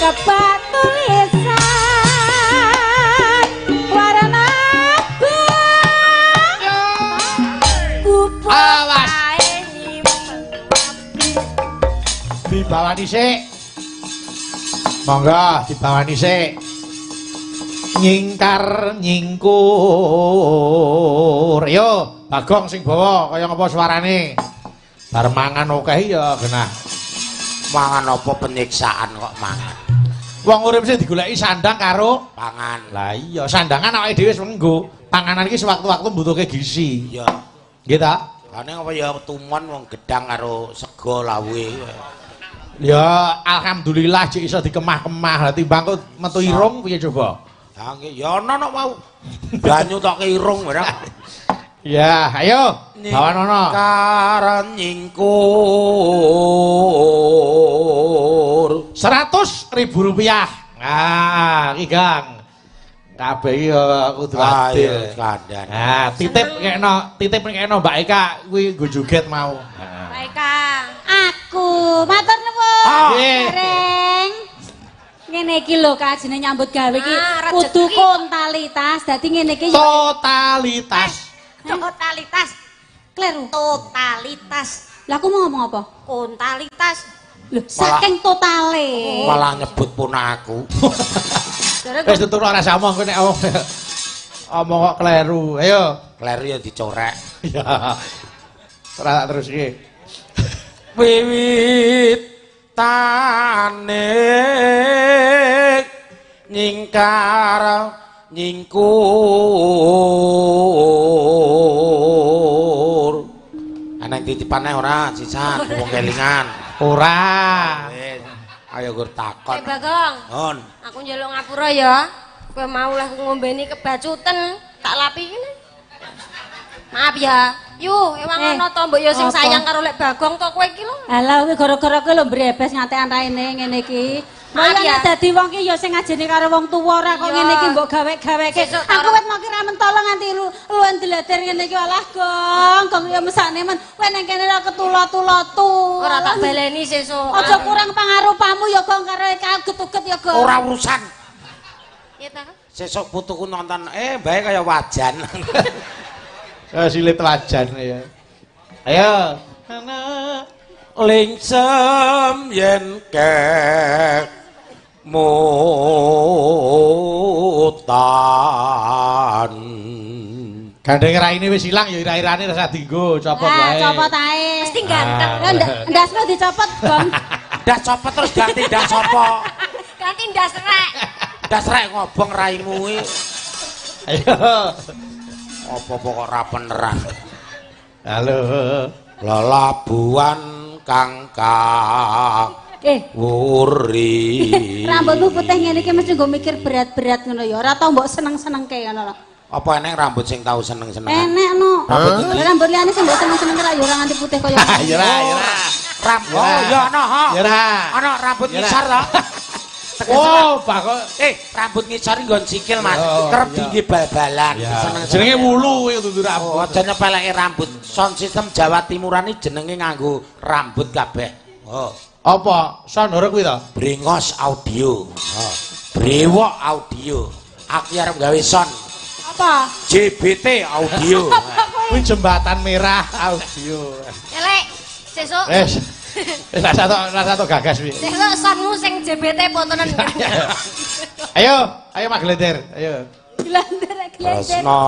nyebat tulisan warna abang awas dibawani sik monggo dibawani sik nyingkar nyingkur yo Bagong sing bawa kaya ngapa suarane bar mangan akeh ya genah mangan apa penyiksaan kok mangan wong urip sing digoleki sandang karo pangan lah iya sandangan awake dhewe wis menggo panganan iki sewaktu-waktu mbutuhke gizi iya nggih ta kane apa ya tumon wong gedang karo sego lawuhe ya alhamdulillah cek iso dikemah-kemah timbang kok metu irung piye coba ha nggih ya ana mau banyu tok irung ora ya ayo bawanono karan nyingkur 100.000 rupiah nah iki Gang kabeh iki kudu adil kandhan nah titip kekno Mbak Eka kuwi nggo joget mau Mbak Eka aku matur nuwun Reng ngene iki lho kajene nyambut gawe iki kudu kontalitas dadi ngene iki totalitas kleru totalitas lah aku mau ngomong apa kontalitas lho saking totale malah nyebut punakku wis tutur ora samong kowe nek omong kok kleru ayo kleru ya dicorek ya ora terus iki wiwit tanik nyingkar nyingkur ana titipane ora sisan wong kelingan ora ayo gur takon Bagong Nun aku njaluk ngapura ya kowe mau lah ngombeni kebacuten tak lapi ngene maaf ya yu ewang ana to mbok yo sing sayang karo lek Bagong to kowe iki lho alah kuwi gara-gara kowe lho mbrebes ngantekan raine ngene iki maaf ya dadi wong ki ya sing ngajeni karo wong tuwa ora kok ngene iki mbok gawe-gaweke aku wis mau ki ra mentolo nganti luwen delader ngene iki alah Gong ya mesane men kowe nang kene ra ketulot-tulotu ora tak baleni sesuk aja kurang pangarupamu ya Gong karo uget-uget ya Gong ora urusan ya ta sesuk putuku nonton bae kaya wajan silit wajan ya ayo lingsem yen kek mutan gandeng raine wis ilang ya ira-irane rasa dienggo copot wae copot ae mesti ganteng ndasmu dicopot Gong ndas copot terus ganti ndas sapa ganti ndas rek ndas rek ngobong raimu kuwi ayo apa kok ra peneran halo lelabuhan kangkang wuri rambutmu putih ngene iki mesti nggo mikir berat-berat ngono ya ora tau mbok seneng-senengke ngono lho apa eneng rambut sing tau seneng-seneng enek no rambut liyane sing mbok seneng-seneng ora ya ora nganti putih kaya ya ora rambut ya ana ha ya ora ana rambut ngisor to oh Bagong rambut ngisor nggon sikil Mas kerep tinggi bal-balan seneng jenenge wulu kuwi kudu rambut aja nyepeleke rambut sound system Jawa Timuran iki jenenge nganggo rambut kabeh apa sonore kuwi to Brengos Audio Brewok Audio aku arep gawe sound apa JBT Audio kuwi jembatan merah audio elek sesuk wis rasa to gagas kuwi sesuk sonmu sing JBT potonan ayo Maglender ayo glender tresna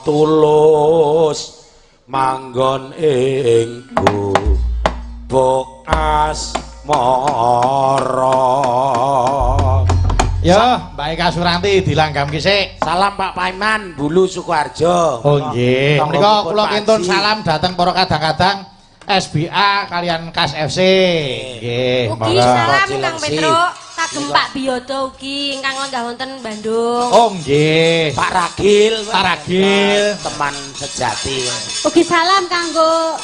tulus manggon ing gubuk asmara ya Mbak Eka Suranti dilanggamke sik salam Pak Paiman Bulu Sukoharjo oh nggih menika kula kintun salam dhateng para kadang-kadang SBA kalian Kas FC nggih ugi salam Kang Petruk kagem Pak Biyodo ugi ingkang lenggah wonten Bandung oh nggih Pak Ragil teman sejati ugi salam kanggo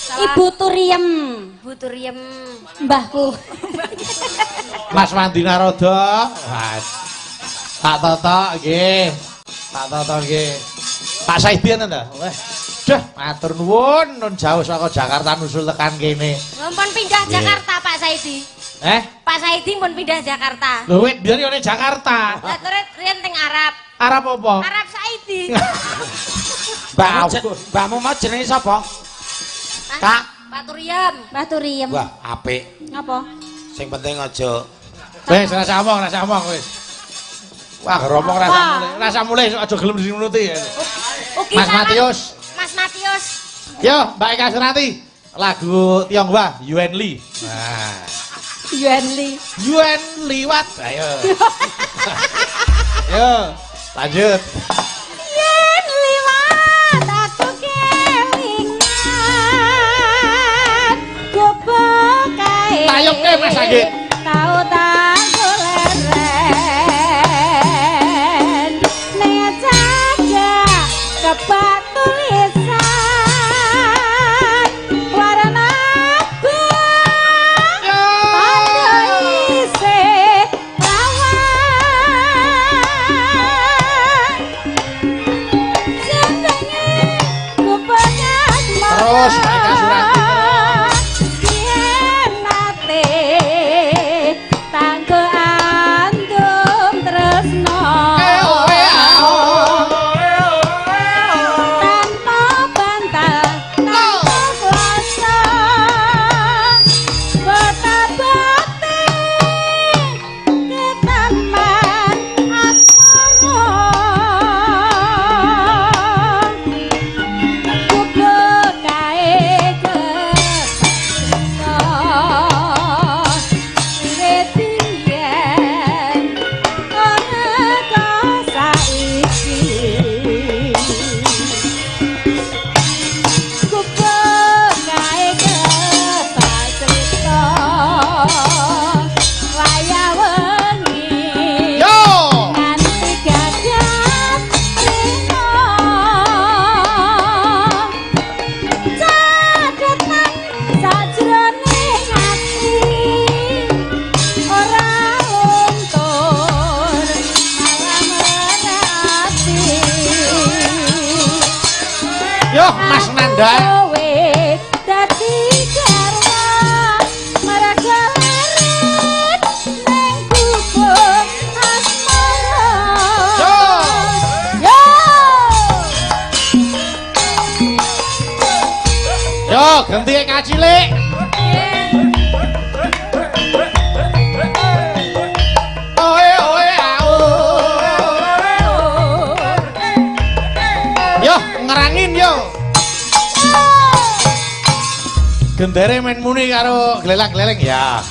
Ibu Turiem Bu Turiem mbahku Mas Mandina Rodo Pak Toto nggih Pak Saidin ta weh dah matur nuwun nun jauh saka Jakarta nusul tekan kene Ngompon pindah Jakarta Pak Saidi Pak Saidi pun pindah Jakarta. Lho wit biyen yo ning Jakarta. Lah terus riyen teng Arab. Arab apa? Arab Saidi. Mbahmu mau jenenge sapa? Kak Pak Turiem. Mbah Turiem. wah apik Apa? sing penting aja Wis rasa omong wis. Wah, romong rasa mulai aja gelem dinuruti. Mas Matius. Mas Matius. Yo, Mbak Eka Surati. Lagu Tionghoa, Yuan Li. Nah. Yuan Li. Yuan liwat. Ayo. Yo, lanjut. Yen liwat aku kelingan gobok kae. Tayuke Mas Anggit. Tau tak goleren nek jaga kebak tulisan warna abang pada isih lawan jenenge kebanyak Terus, Mbak Eka Surati. yen nate tanggo andum tresno tanpa bantal tanpa kuasa betabati ketaman asmara kublok kae kesaksa retien ana ka saiki kublok kae kesaksa waya wengi Yo. nganti gagap rino cadetan sajroning ati ora luntur malah merati Yo, Mas Nandal. kowe dadi garwa maraga larit ning gubuk asmara Yo. yo Yo, ganti Eka cilik. Oe oe au. Yo, ngerangin yo. Gendere main muni karo gelelang-geleleng ya.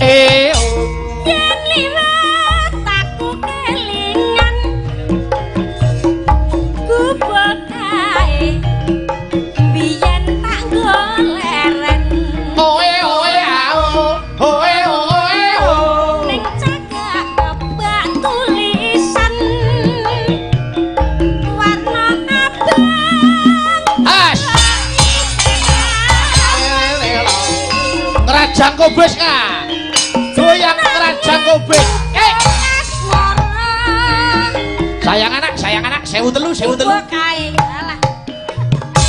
Oh. yen liwat aku kelingan gubuk kae biyen tak goleren Oe oe au. Oe oe au. ning cagak kebak tulisan warna abang As. Kerajaan Kobes ka. Goyang kerajaan Kobes. Sayang anak, 1003. gubuk kae alah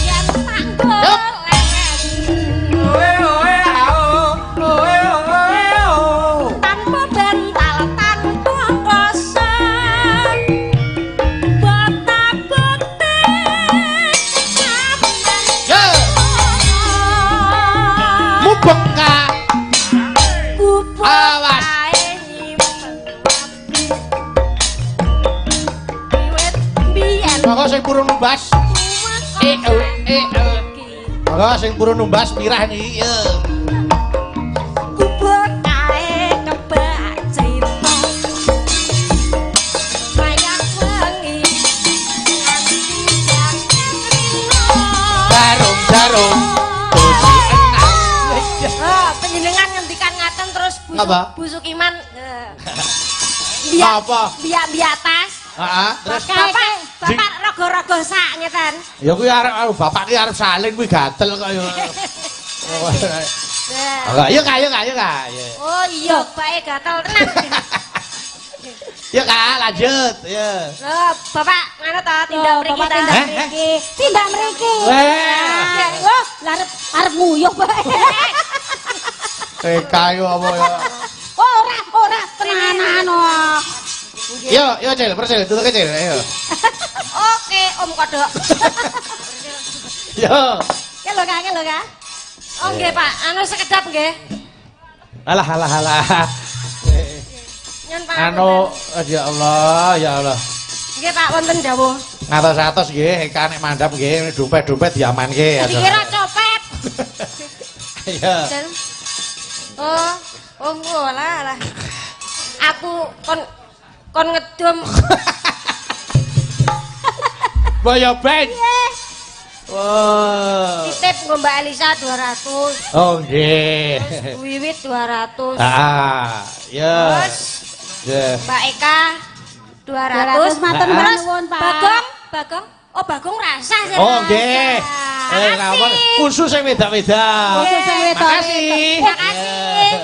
yen tak goleren tanpa bantal tanpa kosong botak botek Yo, mubeng ka. gubuk Awas. kae nyimpen wiwit biyen Maka sing purun numbas. Maka sing purun numbas pirah niki. Yo. gubuk kae kebak cita kayak wengi nganti jaket rino Jarum-jarum. Tusi enang. Penjenengan ngendikan ngaten terus Apa? busuk iman. Apa? Biak tas. Heeh, terus Bapak rogo-rogo sak ngeten. ya kuwi arep bapak ki arep salin kuwi gatel kok ya. Nah. Ayo Kak. Oh iya, bapake gatel tenan. Yuk Kak, lanjut. Ya. Loh, Bapak ngono to tindak mriki ta? tindak mriki Weh. wah arep nguyuh bae. Kayu apa ya? Ora tenanan. Yo, Cil, persil, tutuk Cil, ayo. Oke, Om Kodok. Yo. Ke lho Kak. Oh nggih, Pak. Anu sekedap nggih. Alah. Nyun Pak. Ya Allah. Nggih, Pak, wonten dawuh. Ngatos-atos nggih, nek mandhap nggih, dompet-dompet diamanke. Dikira copet. Iya. Oh, lah. Aku kon ngedum. Boyo ben. Wah. Titip nggo Mbak Elisa 200. Oh nggih. Wiwit 200. Ya. Ya. Mbak Eka 200. Matur nuwun, Pak. Bagong. Oh, Bagong rasa sih. Oh nggih. Ngawon khusus sing wedak-wedak. Khusus sing wedok. Makasih.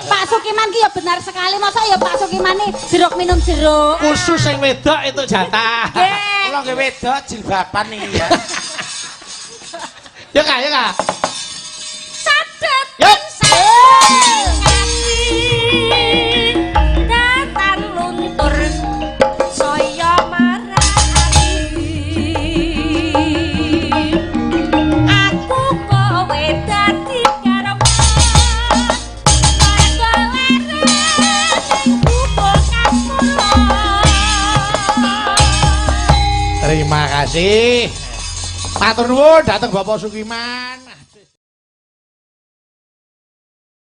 Pak Sukiman ki ya benar sekali, masa ya Pak Sukiman nih jeruk minum jeruk. Khusus sing wedok itu jatah. Kula nggih wedok jilbaban iki ya. Ya Kak. Sadek. Yuk. Datang luntur saya marani. Aku kowe dadi karawan. Terima kasih. Matur nuwun dateng Bapak Sukiman.